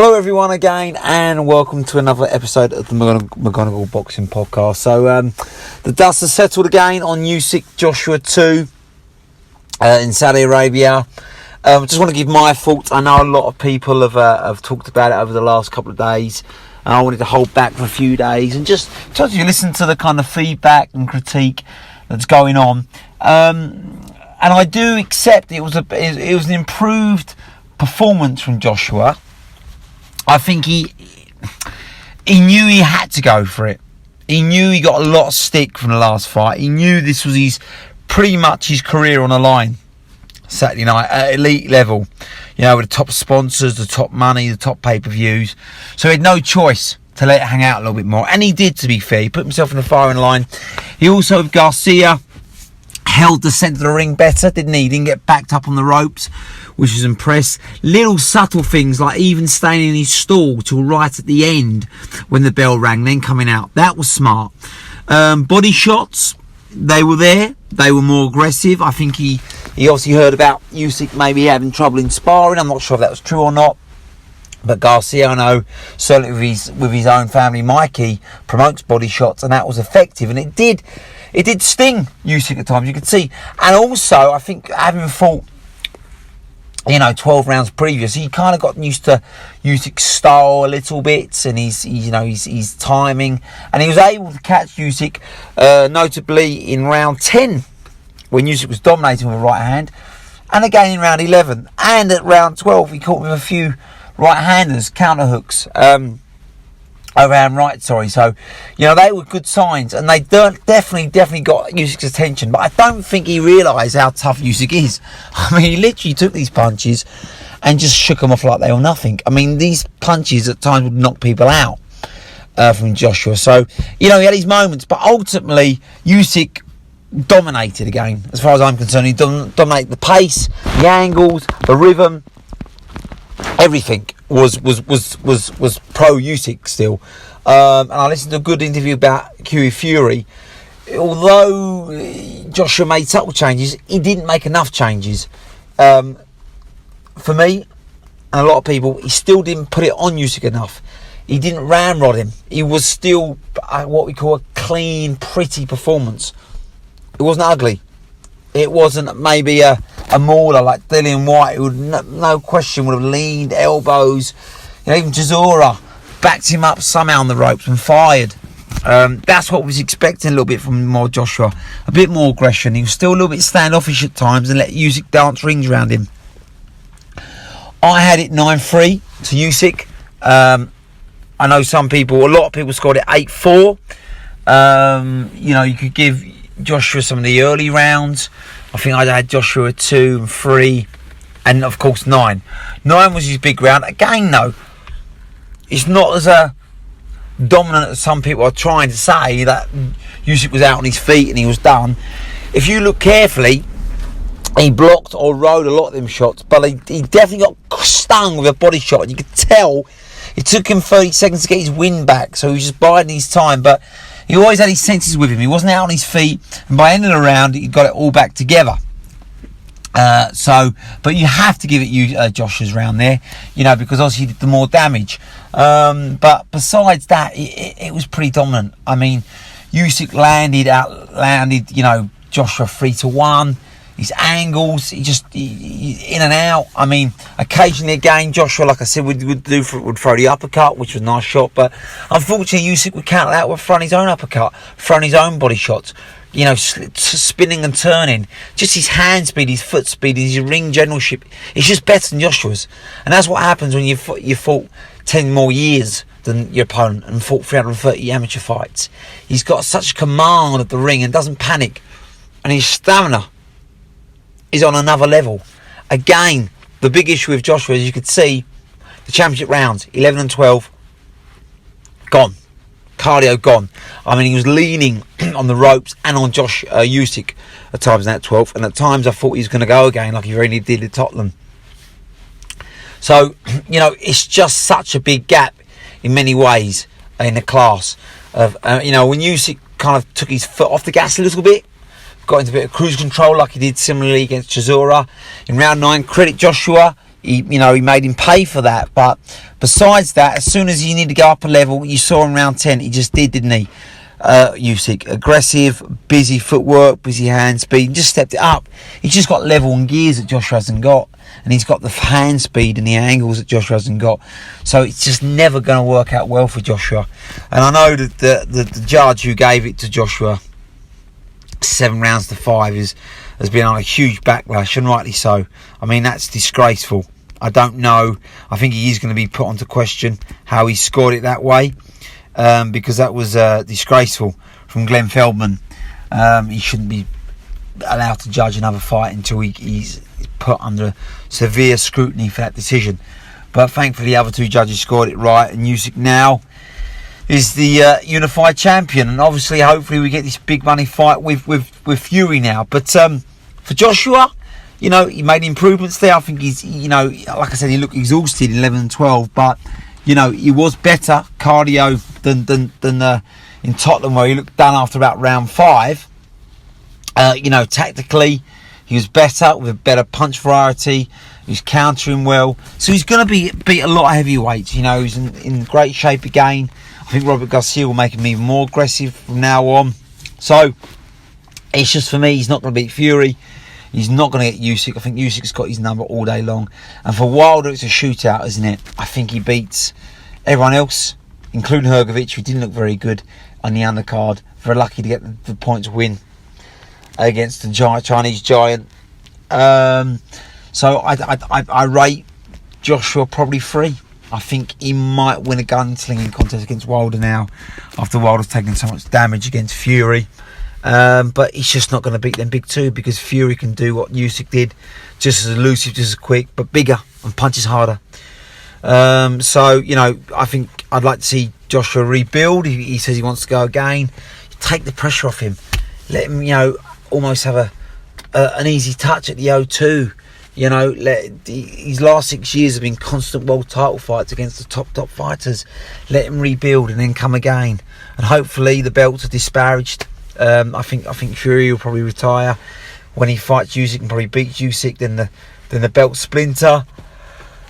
Hello everyone again, and welcome to another episode of the McGonagall Boxing Podcast. So the dust has settled again on Usyk Joshua 2 in Saudi Arabia. Just want to give my thoughts. I know a lot of people have talked about it over the last couple of days. I wanted to hold back for a few days and just try to listen to the kind of feedback and critique that's going on. And I do accept it was an improved performance from Joshua. I think he knew he had to go for it. He knew he got a lot of stick from the last fight. He knew this was pretty much his career on the line Saturday night at elite level. You know, with the top sponsors, the top money, the top pay-per-views. So he had no choice to let it hang out a little bit more. And he did, to be fair. He put himself in the firing line. He also, with Garcia, held the centre of the ring better, didn't he? He didn't get backed up on the ropes, which was impressed. Little subtle things like even staying in his stall till right at the end when the bell rang, then coming out. That was smart. Body shots, they were there. They were more aggressive. I think he obviously heard about Usyk maybe having trouble in sparring. I'm not sure if that was true or not. But Garcia, I know, certainly with his own family, Mikey, promotes body shots, and that was effective. And it did sting Usyk at times, you could see. And also, I think having fought 12 rounds previous, he kind of got used to Usyk's style a little bit, and his timing, and he was able to catch Usyk, notably in round 10 when Usyk was dominating with a right hand, and again in round 11, and at round 12 he caught him with a few right-handers, counter hooks, overhand right, sorry. So, they were good signs, and they definitely got Usyk's attention. But I don't think he realised how tough Usyk is. I mean, he literally took these punches and just shook them off like they were nothing. I mean, these punches at times would knock people out from Joshua. So, he had his moments, but ultimately, Usyk dominated again. As far as I'm concerned, he dominated the pace, the angles, the rhythm. Everything was pro Usyk still. And I listened to a good interview about Hughie Fury. Although Joshua made subtle changes, he didn't make enough changes. For me, and a lot of people, he still didn't put it on Usyk enough. He didn't ramrod him. He was still what we call a clean, pretty performance. It wasn't ugly. It wasn't maybe a mauler like Dillian White, who no question would have leaned elbows. Even Chisora backed him up somehow on the ropes and fired. That's what I was expecting a little bit from more Joshua. A bit more aggression. He was still a little bit standoffish at times and let Usyk dance rings around him. I had it 9-3 to Usyk. I know a lot of people scored it 8-4. You could give Joshua some of the early rounds. I think I had Joshua 2 and 3, and of course 9. 9 was his big round. Again, though, it's not as dominant as some people are trying to say, that Usyk was out on his feet and he was done. If you look carefully, he blocked or rode a lot of them shots, but he definitely got stung with a body shot, and you could tell it took him 30 seconds to get his wind back, so he was just biding his time. But he always had his senses with him. He wasn't out on his feet, and by the end of the round, he got it all back together. But you have to give it Josh's round there, because obviously he did the more damage. But besides that, it was pretty dominant. I mean, Usyk landed Joshua 3-1. His angles, he in and out. I mean, occasionally again, Joshua, like I said, would throw the uppercut, which was a nice shot. But unfortunately, Usyk would counter that with throwing his own uppercut, throwing his own body shots. Spinning and turning. Just his hand speed, his foot speed, his ring generalship. It's just better than Joshua's. And that's what happens when you fought 10 more years than your opponent and fought 330 amateur fights. He's got such command of the ring and doesn't panic. And his stamina is on another level. Again, the big issue with Joshua, as you could see, the championship rounds, 11 and 12, gone. Cardio gone. I mean, he was leaning on the ropes and on Usyk at times in that 12th, and at times I thought he was going to go again, like he really did at Tottenham. So, it's just such a big gap in many ways in the class. When Usyk kind of took his foot off the gas a little bit, got into a bit of cruise control like he did similarly against Chisora. In round 9, credit Joshua, he made him pay for that. But besides that, as soon as he needed to go up a level, you saw in round 10, he just didn't he? Usyk, aggressive, busy footwork, busy hand speed, just stepped it up. He's just got level and gears that Joshua hasn't got, and he's got the hand speed and the angles that Joshua hasn't got. So it's just never going to work out well for Joshua. And I know that the judge who gave it to Joshua 7 rounds to 5 has been on a huge backlash, and rightly so. I mean, that's disgraceful. I don't know. I think he is going to be put onto question how he scored it that way. Because that was disgraceful from Glenn Feldman. He shouldn't be allowed to judge another fight until he's put under severe scrutiny for that decision. But thankfully the other 2 judges scored it right, and Usyk now is the unified champion. And obviously, hopefully, we get this big money fight with Fury now. But for Joshua, he made improvements there. I think he's, like I said, he looked exhausted in 11 and 12, but he was better cardio than in Tottenham, where he looked done after about round 5. Tactically, he was better with a better punch variety. He was countering well. So he's going to beat a lot of heavyweights. He's in great shape again. I think Robert Garcia will make him even more aggressive from now on. So it's just, for me, he's not going to beat Fury. He's not going to get Usyk. I think Usyk's got his number all day long. And for Wilder, it's a shootout, isn't it? I think he beats everyone else, including Hrgovic, who didn't look very good on the undercard. Very lucky to get the points win against the Chinese giant. So I rate Joshua probably 3. I think he might win a gunslinging contest against Wilder now, after Wilder's taken so much damage against Fury. But he's just not going to beat them big 2, because Fury can do what Usyk did, just as elusive, just as quick, but bigger and punches harder. So I think I'd like to see Joshua rebuild. He says he wants to go again. Take the pressure off him. Let him almost have an easy touch at the O2. His last 6 years have been constant world title fights against the top fighters. Let him rebuild and then come again, and hopefully the belts are disparaged. I think Fury will probably retire when he fights Usyk and probably beats Usyk. Then the belt splinter.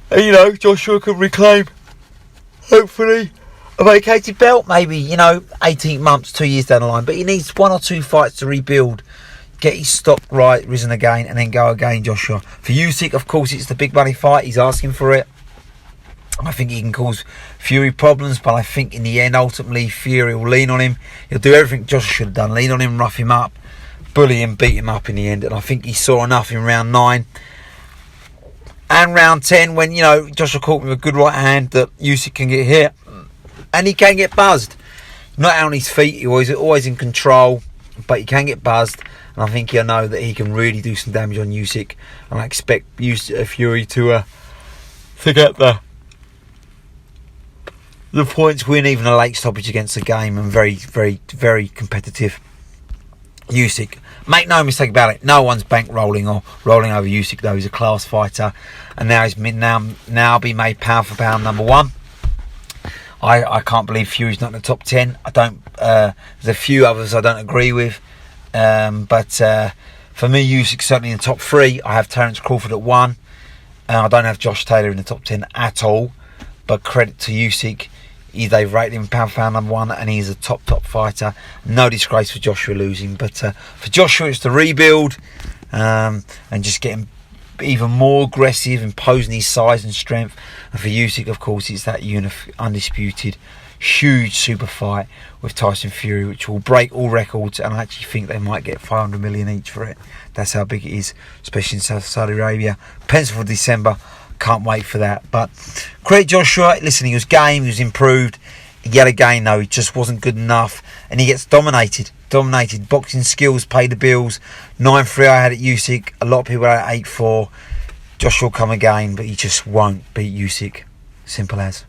And, Joshua can reclaim, hopefully, a vacated belt. Maybe 18 months, 2 years down the line. But he needs 1 or 2 fights to rebuild, get his stock right, risen again, and then go again. Joshua. For Usyk, of course, it's the big money fight. He's asking for it. I think he can cause Fury problems, but I think in the end, ultimately, Fury will lean on him. He'll do everything Joshua should have done. Lean on him, rough him up, bully him, beat him up in the end. And I think he saw enough in round 9 and round 10 when, Joshua caught with a good right hand that Usyk can get hit. And he can get buzzed. Not out on his feet, he's always in control, but he can get buzzed. And I think he'll know that he can really do some damage on Usyk. And I expect Fury to get the points win, even a late stoppage against the game, and very, very, very competitive. Usyk, make no mistake about it, no one's bankrolling or rolling over Usyk, though. He's a class fighter, and now he's now been made pound for pound number 1. I can't believe Fury's not in the top 10. I don't. There's a few others I don't agree with, but for me, Usyk's certainly in the top 3. I have Terence Crawford at 1, and I don't have Josh Taylor in the top 10 at all. But credit to Usyk. They've rated him pound for pound number 1, and he's a top fighter. No disgrace for Joshua losing, but for Joshua it's the rebuild, and just getting even more aggressive, imposing his size and strength. And for Usyk, of course, it's that undisputed huge super fight with Tyson Fury, which will break all records, and I actually think they might get 500 million each for it. That's how big it is, especially in Saudi Arabia. Pencil for December. Can't wait for that. But credit Joshua. Listen, he was game, he was improved. Yet again, though, he just wasn't good enough, and he gets dominated. Boxing skills pay the bills. 9-3 I had at Usyk. A lot of people had 8-4. Joshua will come again, but he just won't beat Usyk. Simple as.